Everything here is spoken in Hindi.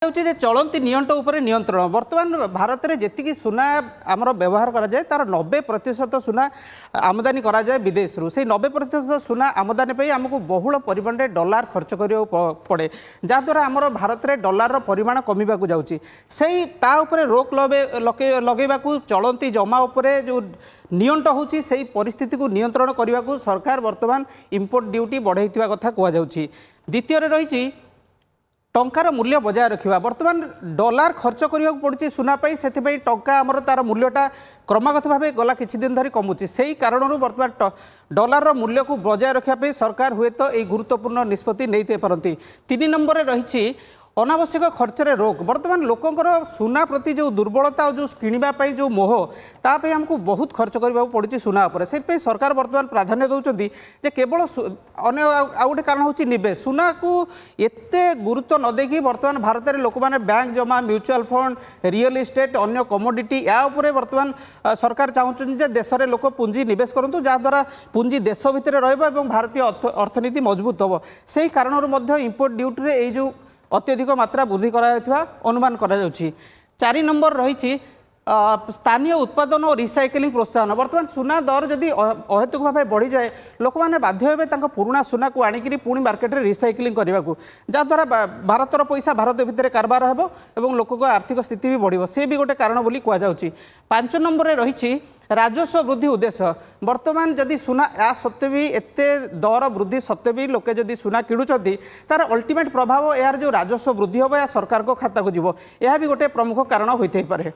ହେଉଛି ଯେ ଚଳନ୍ତି ନିଅଣ୍ଟ ଉପରେ ନିୟନ୍ତ୍ରଣ। ବର୍ତ୍ତମାନ ଭାରତରେ ଯେତିକି ସୁନା ଆମର ବ୍ୟବହାର କରାଯାଏ ତାର 90% ସୁନା ଆମଦାନୀ କରାଯାଏ ବିଦେଶରୁ। ସେଇ 90% ସୁନା ଆମଦାନୀ ପାଇଁ ଆମକୁ ବହୁଳ ପରିମାଣରେ ଡଲାର ଖର୍ଚ୍ଚ କରିବାକୁ ପଡ଼େ, ଯାହାଦ୍ୱାରା ଆମର ଭାରତରେ ଡଲାରର ପରିମାଣ କମିବାକୁ ଯାଉଛି। ସେଇ ତା ଉପରେ ରୋକ ଲଗାଇବାକୁ ଚଳନ୍ତି ଜମା ଉପରେ ଯେଉଁ ନିଅଣ୍ଟ ହେଉଛି ସେଇ ପରିସ୍ଥିତିକୁ ନିୟନ୍ତ୍ରଣ କରିବାକୁ ସରକାର ବର୍ତ୍ତମାନ ଇମ୍ପୋର୍ଟ ଡ୍ୟୁଟି ବଢ଼ାଇଥିବା କଥା କୁହାଯାଉଛି। ଦ୍ୱିତୀୟରେ ରହିଛି टंकार मूल्य बजाय रखा। बर्तमान डॉलर खर्च करने पड़ुछि सुना पाई, से टंका आमर तार मूल्यटा क्रमागत भाव गला किछि दिन धरी कमुछि। सेही कारणरू बर्तमान डॉलर मूल्य को बजाय रखापी सरकार हुए तो यह गुरुत्वपूर्ण निष्पत्ति नहीं पारती। 3 नंबर रही अनावश्यक खर्चरे रोक। बर्तमान लोकंर सुना प्रति जो दुर्बलता और जो किणापी जो मोह तापाई आमको बहुत खर्च करने पड़ी सुना उपर। से सरकार बर्तमान प्राधान्य दौरान जे केवल अन्य गोटे कारण हूँ नवेश। सुना को एते गुरुत्व न देकी बर्तमान भारत में लोक मैंने बैंक जमा, म्यूचुअल फंड, रियल इस्टेट, अन्य कमोडिटी या उपरे बर्तमान सरकार चाहते देश में लोक पुंजी निवेश करूँ, जहाँद्वारा पुंजी देश भितर रहा भारतीय अर्थनीति मजबूत हम। से कारण इम्पोर्ट ड्यूटी ये जो अत्यधिक मात्रा वृद्धि करा अनुमान करा। 4 नंबर रही स्थानीय उत्पादन और रिसाइक्लिंग प्रोत्साहन। बर्तमान सुना दर जदि अहेतुक भाव बढ़ी जाए लोक मैंने बाध्य हे पुराणा सुना को आणिक पुणी मार्केट में रिसाइक्लिंग करने को, जहाँद्वारा भारतर पैसा भारत भितर कारबार हो लोक आर्थिक स्थिति भी बढ़ से भी गोटे कारण बोली कहुच्छी। 5 नंबर रही राजस्व वृद्धि उद्देश्य। बर्तमान जदि सुना या सत्वे भी एते दर वृद्धि सत्वे भी लोके जदि सुना किणुचंती तार अल्टीमेट प्रभाव यार जो राजस्व वृद्धि हम या सरकार को खाता को जीव, यह भी गोटे प्रमुख कारण होते पारे।